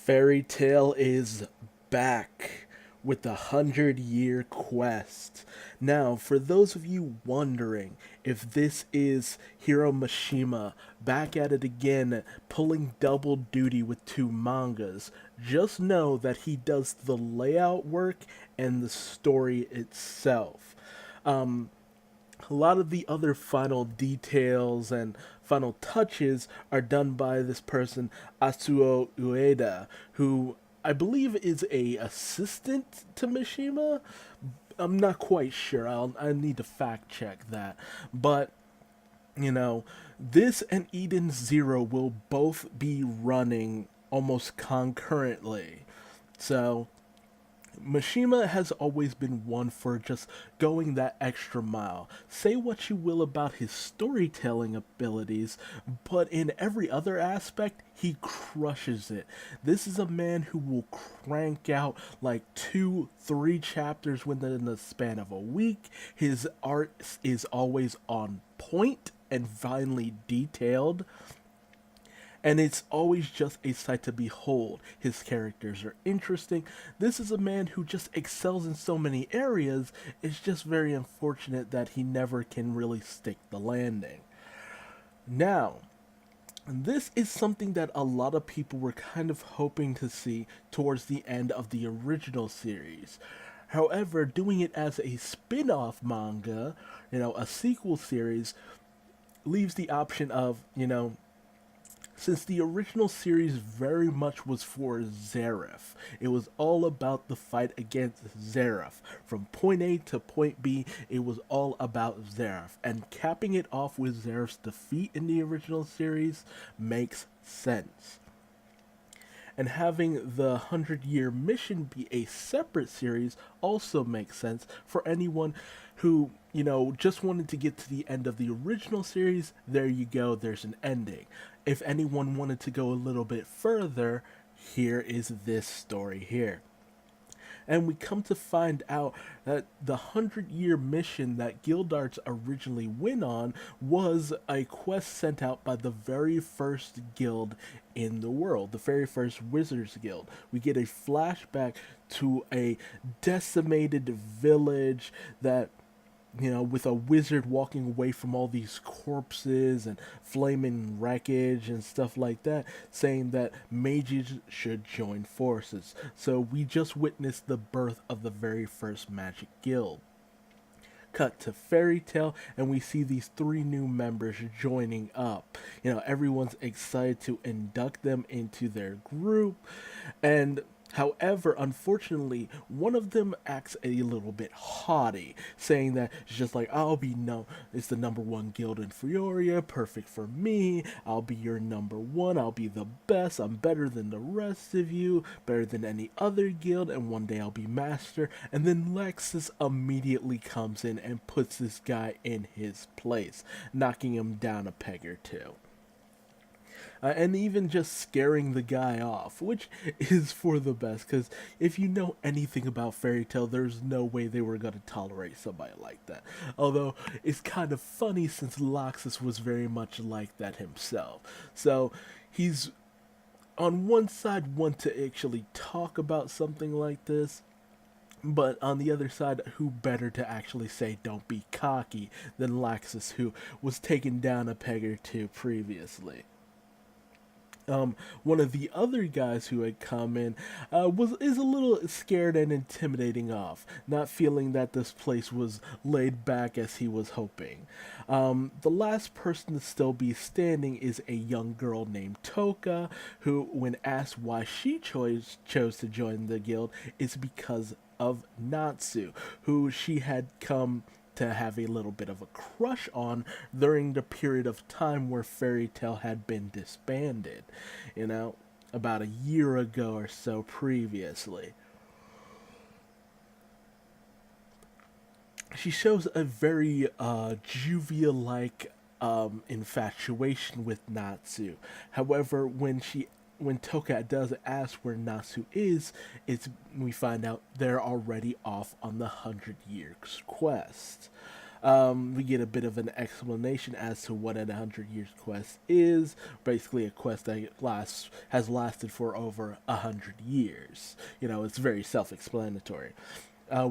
Fairy Tale is back with the 100-Year Quest. Now, for those of you wondering if this is Hiro Mishima back at it again, pulling double duty with two mangas, just know that he does the layout work and the story itself. A lot of the other final details and final touches are done by this person, Asuo Ueda, who I believe is a assistant to Mishima. I'm not quite sure. I need to fact check that. But this and Eden Zero will both be running almost concurrently. So Mishima has always been one for just going that extra mile. Say what you will about his storytelling abilities, but in every other aspect, he crushes it. This is a man who will crank out like 2, 3 chapters within the span of a week. His art is always on point and finely detailed, and it's always just a sight to behold. His characters are interesting. This is a man who just excels in so many areas. It's just very unfortunate that he never can really stick the landing. Now, this is something that a lot of people were kind of hoping to see towards the end of the original series. However, doing it as a spin off manga, a sequel series, leaves the option of, since the original series very much was for Zareth, it was all about the fight against Zareth. From point A to point B, it was all about Zareth. And capping it off with Zareth's defeat in the original series makes sense. And having the 100-Year Mission be a separate series also makes sense for anyone who, just wanted to get to the end of the original series. There you go, there's an ending. If anyone wanted to go a little bit further, here is this story here. And we come to find out that the 100-Year Mission that Guildarts originally went on was a quest sent out by the very first guild in the world, the very first Wizards Guild. We get a flashback to a decimated village that, with a wizard walking away from all these corpses and flaming wreckage and stuff like that, saying that mages should join forces. So we just witnessed the birth of the very first magic guild. Cut to Fairy Tale, and we see these 3 new members joining up. Everyone's excited to induct them into their group, and however, unfortunately, one of them acts a little bit haughty, saying that it's just like, it's the #1 guild in Fioria, perfect for me, I'll be your #1, I'll be the best, I'm better than the rest of you, better than any other guild, and one day I'll be master. And then Lexus immediately comes in and puts this guy in his place, knocking him down a peg or two. And even just scaring the guy off, which is for the best, because if you know anything about Fairy Tale, there's no way they were going to tolerate somebody like that. Although, it's kind of funny since Loxus was very much like that himself. So, he's on one side want to actually talk about something like this, but on the other side, who better to actually say don't be cocky than Laxus, who was taken down a peg or two previously. One of the other guys who had come in is a little scared and intimidating off, not feeling that this place was laid back as he was hoping. The last person to still be standing is a young girl named Toka, who, when asked why she chose to join the guild, is because of Natsu, who she had come to have a little bit of a crush on during the period of time where Fairy Tale had been disbanded, about a year ago or so previously. She shows a very Juvia-like infatuation with Natsu. However, when Toka does ask where Natsu is, we find out they're already off on the 100 Years quest. We get a bit of an explanation as to what an 100 years quest is. Basically, a quest that has lasted for over 100 years. It's very self-explanatory.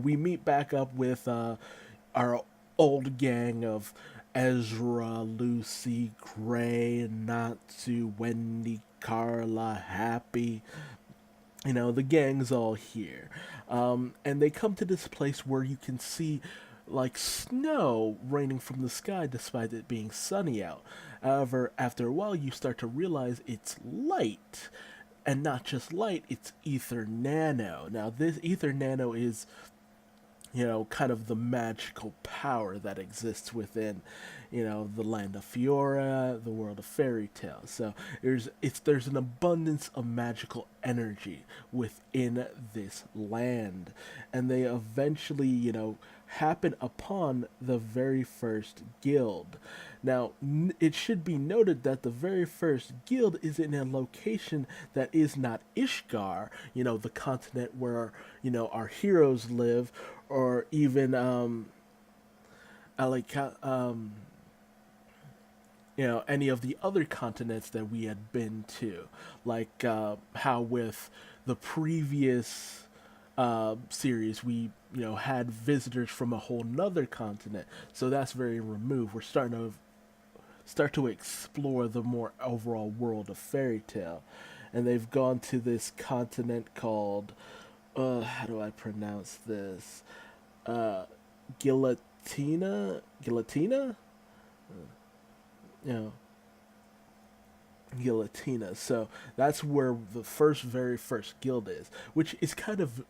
We meet back up with our old gang of Ezra, Lucy, Gray, Natsu, Wendy, Carla, Happy. The gang's all here. And they come to this place where you can see like snow raining from the sky despite it being sunny out. However, after a while, you start to realize it's light. And not just light, it's ether nano. Now, this ether nano is kind of the magical power that exists within, the land of Fiora, the world of fairy tales. So there's an abundance of magical energy within this land, and they eventually, happen upon the very first guild. Now, it should be noted that the very first guild is in a location that is not Ishgar, the continent where, our heroes live, or even, Alika, any of the other continents that we had been to. Like, how with the previous series, we had visitors from a whole nother continent, so that's very removed. We're start to explore the more overall world of fairy tale, and they've gone to this continent called how do I pronounce this? Gilatina, you know, Gilatina. So that's where the very first guild is, which is kind of,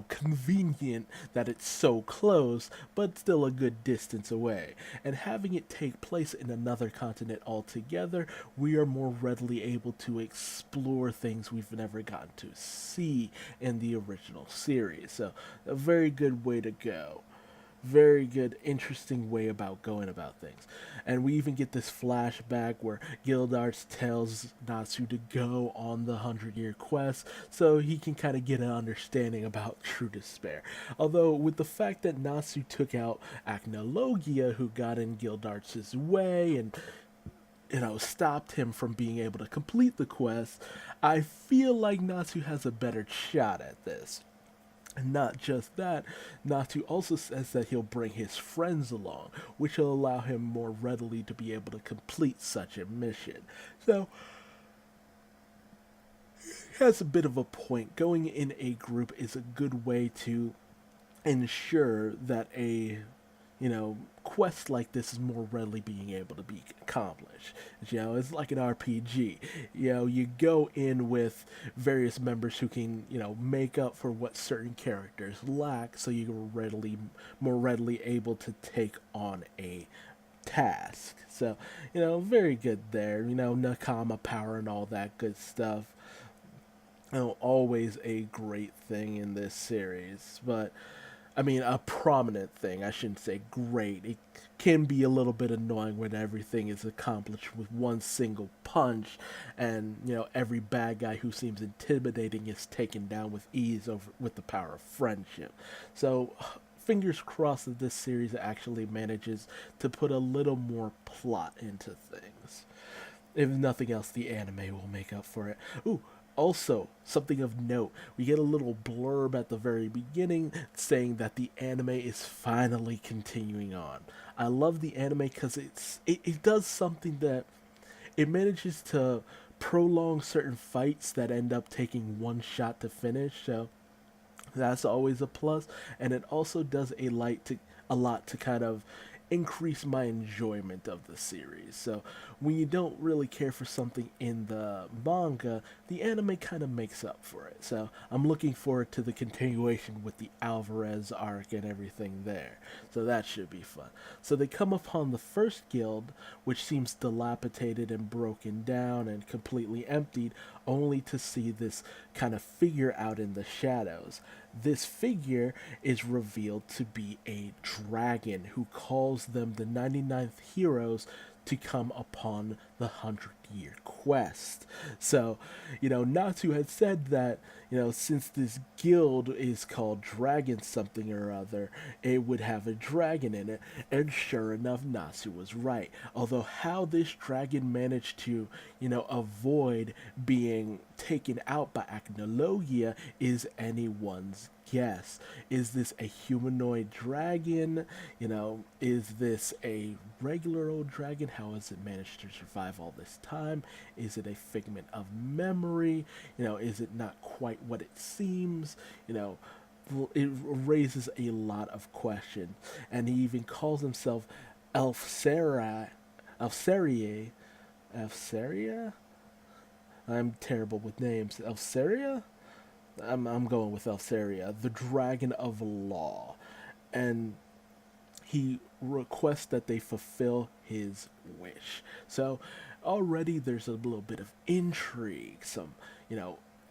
convenient that it's so close, but still a good distance away. And having it take place in another continent altogether, we are more readily able to explore things we've never gotten to see in the original series. So, a very good way to go. Very good, interesting way about going about things. And we even get this flashback where Gildarts tells Natsu to go on the 100-year quest so he can kind of get an understanding about true despair. Although, with the fact that Natsu took out Acnologia, who got in Gildarts' way and stopped him from being able to complete the quest, I feel like Natsu has a better shot at this. And not just that, Natsu also says that he'll bring his friends along, which will allow him more readily to be able to complete such a mission. So, he has a bit of a point. Going in a group is a good way to ensure that a quest like this is more readily being able to be accomplished. It's like an RPG. You go in with various members who can, make up for what certain characters lack, so you're more readily able to take on a task. So, very good there. Nakama power and all that good stuff. Always a great thing in this series, but I mean, a prominent thing. I shouldn't say great. It can be a little bit annoying when everything is accomplished with one single punch, and every bad guy who seems intimidating is taken down with ease with the power of friendship. So, fingers crossed that this series actually manages to put a little more plot into things. If nothing else, the anime will make up for it. Ooh, also, something of note, we get a little blurb at the very beginning saying that the anime is finally continuing on. I love the anime because it does something that it manages to prolong certain fights that end up taking one shot to finish. So that's always a plus, and it also does a lot to kind of increase my enjoyment of the series. So when you don't really care for something in the manga, the anime kind of makes up for it. So I'm looking forward to the continuation with the Alvarez arc and everything there. So that should be fun. So they come upon the first guild, which seems dilapidated and broken down and completely emptied, only to see this kind of figure out in the shadows. This figure is revealed to be a dragon who calls them the 99th heroes to come upon the 100-year quest. So, Natsu had said that, since this guild is called Dragon something or other, it would have a dragon in it. And sure enough, Natsu was right. Although how this dragon managed to, avoid being taken out by Acnologia is anyone's guess. Is this a humanoid dragon? Is this a regular old dragon? How has it managed to survive all this time? Is it a figment of memory? Is it not quite what it seems? It raises a lot of questions. And he even calls himself Elfseria. Elfseria? I'm terrible with names. Elfseria? I'm going with Elfseria, the Dragon of Law. And he requests that they fulfill his wish. So already there's a little bit of intrigue, some,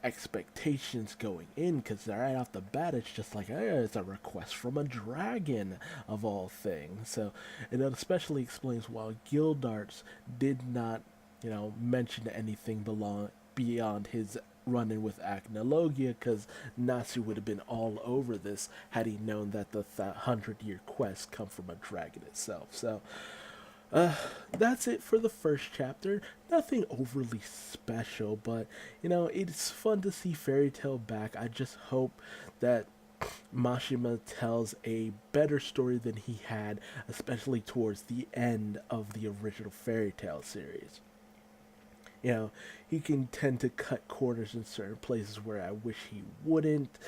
expectations going in, because right off the bat it's just like, it's a request from a dragon of all things. So it especially explains why Gildarts did not, mention anything beyond his run-in with Acnologia, because Natsu would have been all over this had he known that the 100-year quest come from a dragon itself. So that's it for the first chapter. Nothing overly special, but it's fun to see Fairy Tail back. I just hope that Mashima tells a better story than he had, especially towards the end of the original Fairy Tail series. He can tend to cut corners in certain places where I wish he wouldn't.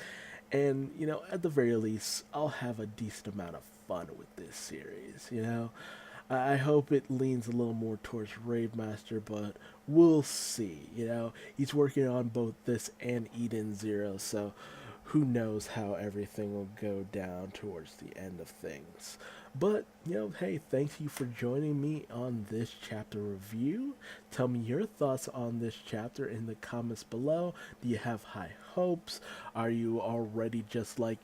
And, at the very least, I'll have a decent amount of fun with this series, I hope it leans a little more towards Rave Master, but we'll see, He's working on both this and Eden Zero, so who knows how everything will go down towards the end of things. But, hey, thank you for joining me on this chapter review. Tell me your thoughts on this chapter in the comments below. Do you have high hopes? Are you already just like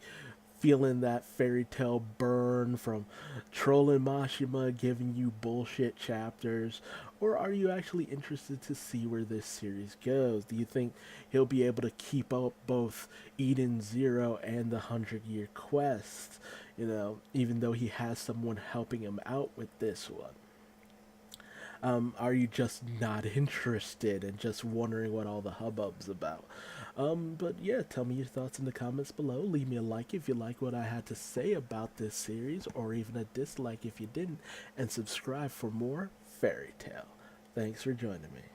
feeling that Fairy Tail burn from trolling Mashima, giving you bullshit chapters? Or are you actually interested to see where this series goes? Do you think he'll be able to keep up both Eden Zero and the 100-year quest? Even though he has someone helping him out with this one. Are you just not interested and just wondering what all the hubbub's about? But yeah, tell me your thoughts in the comments below. Leave me a like if you like what I had to say about this series, or even a dislike if you didn't, and subscribe for more Fairy Tail. Thanks for joining me.